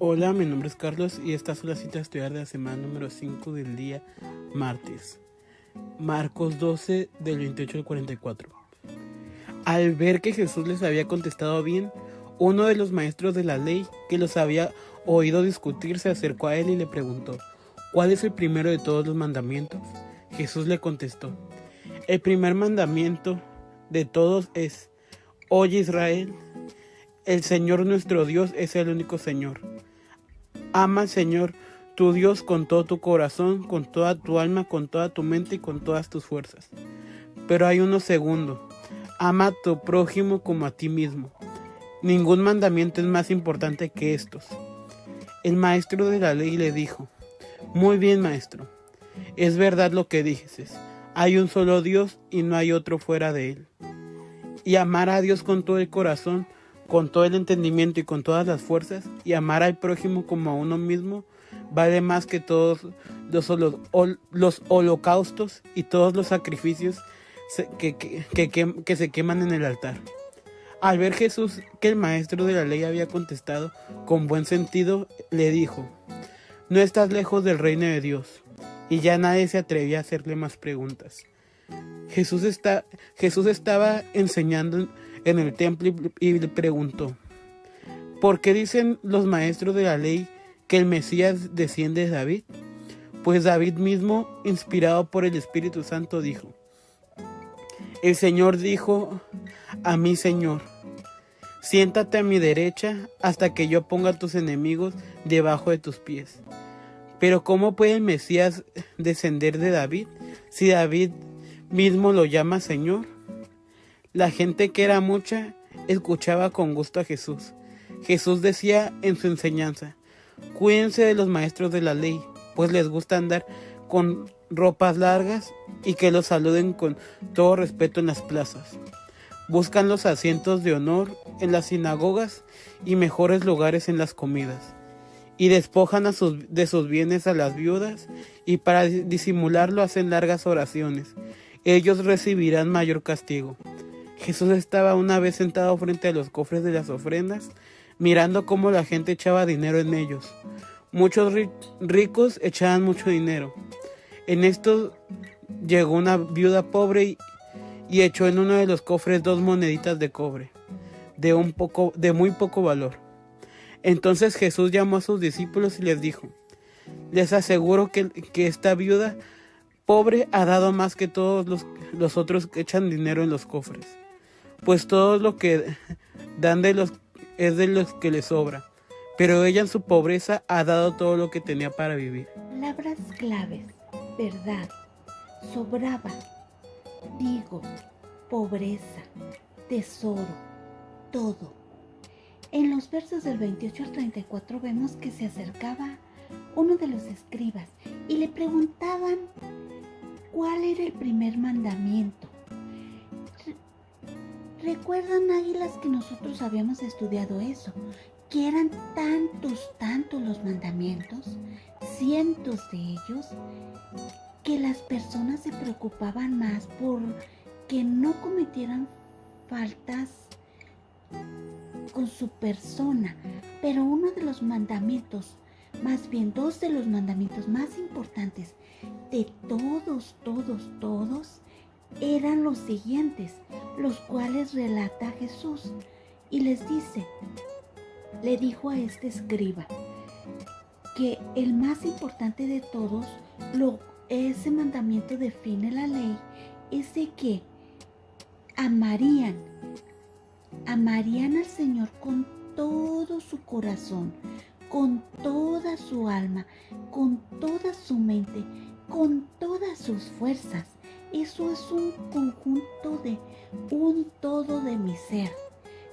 Hola, mi nombre es Carlos y esta es la cita a estudiar de la semana número 5 del día martes. Marcos 12 del 28 al 44. Al ver que Jesús les había contestado bien, uno de los maestros de la ley que los había oído discutir se acercó a él y le preguntó: ¿cuál es el primero de todos los mandamientos? Jesús le contestó: el primer mandamiento de todos es: oye Israel, el Señor nuestro Dios es el único Señor. Ama al Señor tu Dios con todo tu corazón, con toda tu alma, con toda tu mente y con todas tus fuerzas. Pero hay uno segundo: ama a tu prójimo como a ti mismo. Ningún mandamiento es más importante que estos. El maestro de la ley le dijo: muy bien, maestro, es verdad lo que dices. Hay un solo Dios y no hay otro fuera de él. Y amar a Dios con todo el corazón, con todo el entendimiento y con todas las fuerzas, y amar al prójimo como a uno mismo, vale más que todos los holocaustos y todos los sacrificios que se queman en el altar. Al ver Jesús que el maestro de la ley había contestado con buen sentido, le dijo: no estás lejos del reino de Dios. Y ya nadie se atrevía a hacerle más preguntas. Jesús estaba enseñando en el templo y le preguntó: ¿por qué dicen los maestros de la ley que el Mesías desciende de David? Pues David mismo, inspirado por el Espíritu Santo, dijo: el Señor dijo a mi Señor: siéntate a mi derecha hasta que yo ponga a tus enemigos debajo de tus pies. Pero ¿cómo puede el Mesías descender de David si David mismo lo llama Señor? La gente, que era mucha, escuchaba con gusto a Jesús. Jesús decía en su enseñanza: cuídense de los maestros de la ley, pues les gusta andar con ropas largas y que los saluden con todo respeto en las plazas. Buscan los asientos de honor en las sinagogas y mejores lugares en las comidas. Y despojan de sus bienes a las viudas, y para disimularlo hacen largas oraciones. Ellos recibirán mayor castigo. Jesús estaba una vez sentado frente a los cofres de las ofrendas, mirando cómo la gente echaba dinero en ellos. Muchos ricos echaban mucho dinero. En esto llegó una viuda pobre y echó en uno de los cofres 2 moneditas de cobre, de muy poco valor. Entonces Jesús llamó a sus discípulos y les dijo: les aseguro que esta viuda pobre ha dado más que todos los otros que echan dinero en los cofres, pues todo lo que dan es de los que les sobra, pero ella en su pobreza ha dado todo lo que tenía para vivir. Palabras claves: verdad, sobraba, digo, pobreza, tesoro, todo. En los versos del 28 al 34 vemos que se acercaba uno de los escribas y le preguntaban cuál era el primer mandamiento. ¿Recuerdan, águilas, que nosotros habíamos estudiado eso? Que eran tantos los mandamientos, cientos de ellos, que las personas se preocupaban más por que no cometieran faltas con su persona. Pero uno de los mandamientos, más bien 2 de los mandamientos más importantes de todos, eran los siguientes, los cuales relata Jesús y les dice, le dijo a este escriba que el más importante de todos, ese mandamiento define la ley, es de que amarían al Señor con todo su corazón, con toda su alma, con toda su mente, con todas sus fuerzas. Eso es un conjunto de un todo de mi ser.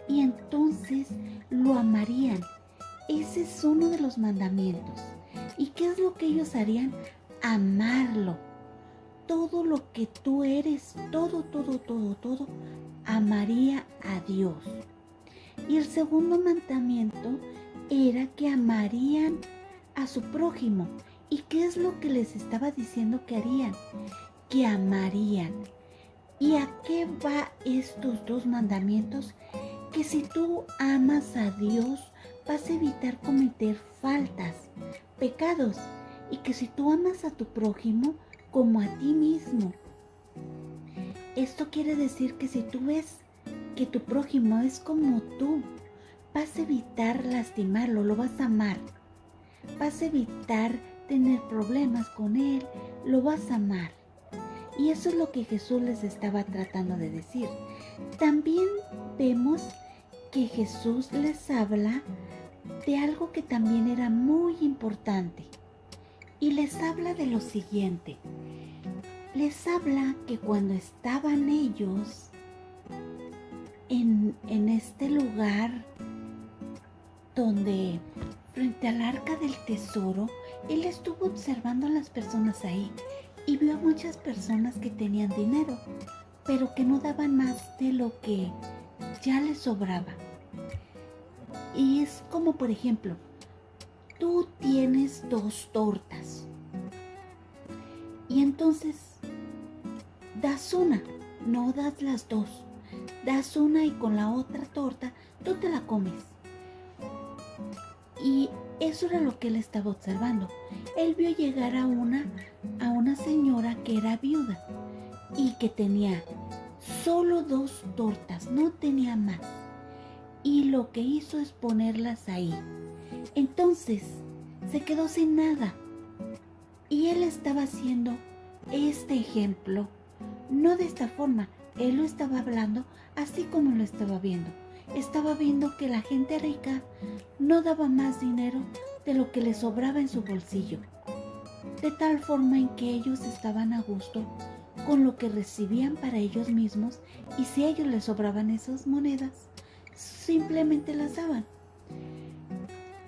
Y entonces lo amarían. Ese es uno de los mandamientos. ¿Y qué es lo que ellos harían? Amarlo. Todo lo que tú eres, todo, amaría a Dios. Y el segundo mandamiento era que amarían a su prójimo. ¿Y qué es lo que les estaba diciendo que harían? Que amarían. ¿Y a qué va estos 2 mandamientos? Que si tú amas a Dios, vas a evitar cometer faltas, pecados, y que si tú amas a tu prójimo como a ti mismo, esto quiere decir que si tú ves que tu prójimo es como tú, vas a evitar lastimarlo, lo vas a amar, vas a evitar tener problemas con él, lo vas a amar. Y eso es lo que Jesús les estaba tratando de decir. También vemos que Jesús les habla de algo que también era muy importante. Y les habla de lo siguiente. Les habla que cuando estaban ellos en este lugar donde frente al arca del tesoro, él estuvo observando a las personas ahí y vio a muchas personas que tenían dinero, pero que no daban más de lo que ya les sobraba. Y es como, por ejemplo, tú tienes 2 tortas y entonces das una, no das las 2, das una y con la otra torta tú te la comes. Y eso era lo que él estaba observando. Él vio llegar a una señora que era viuda y que tenía solo 2 tortas, no tenía más. Y lo que hizo es ponerlas ahí. Entonces se quedó sin nada. Y él estaba haciendo este ejemplo, no de esta forma. Él lo estaba hablando así como lo estaba viendo. Estaba viendo que la gente rica no daba más dinero de lo que les sobraba en su bolsillo, de tal forma en que ellos estaban a gusto con lo que recibían para ellos mismos, y si a ellos les sobraban esas monedas, simplemente las daban.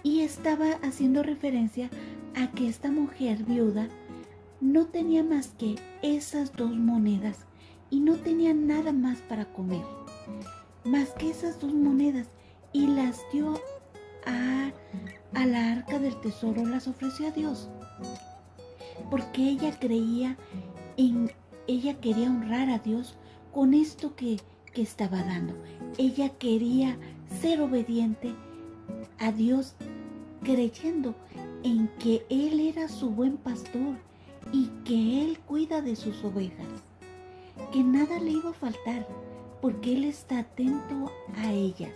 Y estaba haciendo referencia a que esta mujer viuda no tenía más que esas 2 monedas y no tenía nada más para comer, más que esas 2 monedas, y las dio a la arca del tesoro, las ofreció a Dios, porque ella quería honrar a Dios con esto que estaba dando. Ella quería ser obediente a Dios, creyendo en que Él era su buen pastor y que Él cuida de sus ovejas, que nada le iba a faltar, porque Él está atento a ellas.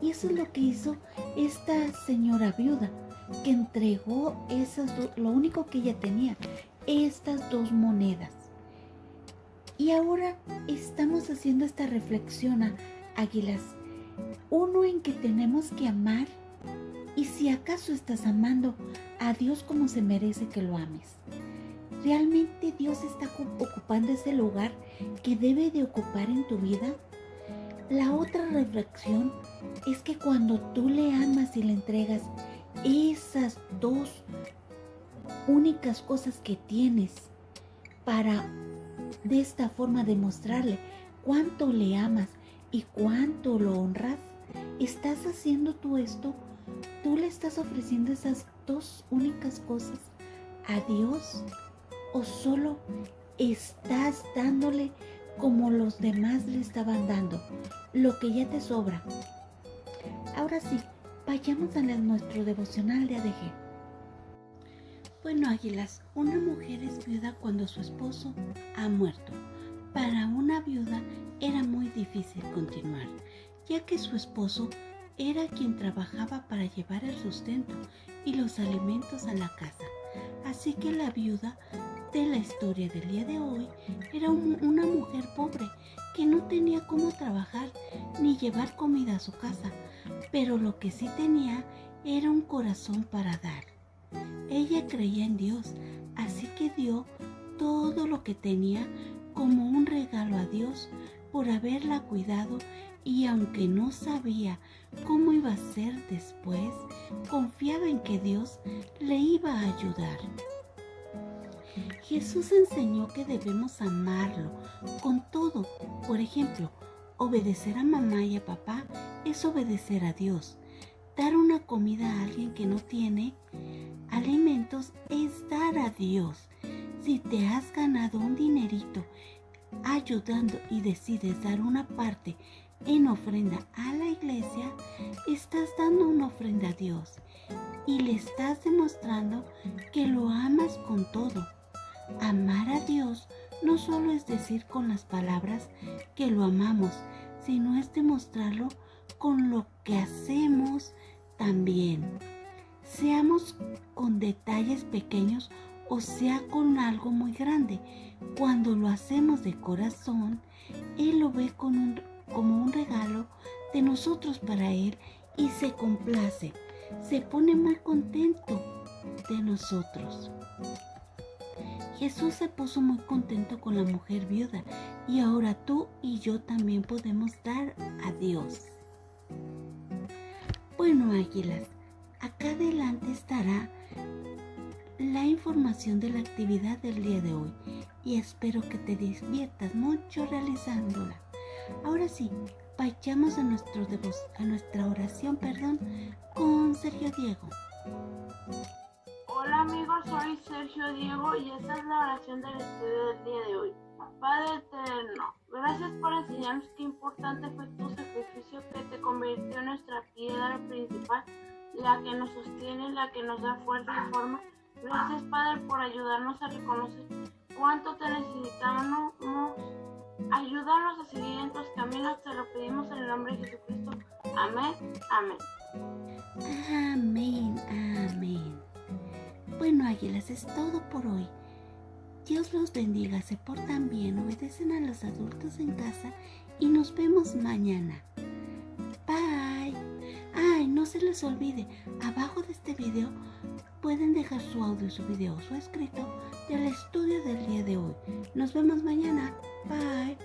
Y eso es lo que hizo esta señora viuda, que entregó lo único que ella tenía, estas 2 monedas. Y ahora estamos haciendo esta reflexión, águilas. Uno, en que tenemos que amar, y si acaso estás amando a Dios como se merece que lo ames. ¿Realmente Dios está ocupando ese lugar que debe de ocupar en tu vida? La otra reflexión es que cuando tú le amas y le entregas esas 2 únicas cosas que tienes, para de esta forma demostrarle cuánto le amas y cuánto lo honras, ¿estás haciendo tú esto? ¿Tú le estás ofreciendo esas 2 únicas cosas a Dios? ¿O solo estás dándole como los demás le estaban dando, lo que ya te sobra? Ahora sí, vayamos a nuestro devocional de ADG. Bueno, águilas, una mujer es viuda cuando su esposo ha muerto. Para una viuda era muy difícil continuar, ya que su esposo era quien trabajaba para llevar el sustento y los alimentos a la casa. Así que la viuda de la historia del día de hoy era una mujer pobre que no tenía cómo trabajar ni llevar comida a su casa, pero lo que sí tenía era un corazón para dar. Ella creía en Dios, así que dio todo lo que tenía como un regalo a Dios por haberla cuidado, y aunque no sabía cómo iba a ser después, confiaba en que Dios le iba a ayudar. Jesús enseñó que debemos amarlo con todo. Por ejemplo, obedecer a mamá y a papá es obedecer a Dios. Dar una comida a alguien que no tiene alimentos es dar a Dios. Si te has ganado un dinerito ayudando y decides dar una parte en ofrenda a la iglesia, estás dando una ofrenda a Dios y le estás demostrando que lo amas con todo. Amar a Dios no solo es decir con las palabras que lo amamos, sino es demostrarlo con lo que hacemos también. Seamos con detalles pequeños o sea con algo muy grande. Cuando lo hacemos de corazón, Él lo ve como un regalo de nosotros para Él y se complace, se pone muy contento de nosotros. Jesús se puso muy contento con la mujer viuda y ahora tú y yo también podemos dar a Dios. Bueno, águilas, acá adelante estará la información de la actividad del día de hoy y espero que te diviertas mucho realizándola. Ahora sí, vayamos a nuestra oración, con Sergio Diego. Hola amigos, soy Sergio Diego y esta es la oración del estudio del día de hoy. Padre eterno, gracias por enseñarnos qué importante fue tu sacrificio que te convirtió en nuestra piedra principal, la que nos sostiene, la que nos da fuerza y forma. Gracias Padre por ayudarnos a reconocer cuánto te necesitamos. Ayúdanos a seguir en tus caminos, te lo pedimos en el nombre de Jesucristo. Amén, amén. Amén, amén. Bueno, águilas, es todo por hoy. Dios los bendiga, se portan bien, obedecen a los adultos en casa y nos vemos mañana. Bye. Ay, no se les olvide, abajo de este video pueden dejar su audio, su video, su escrito del estudio del día de hoy. Nos vemos mañana. Bye.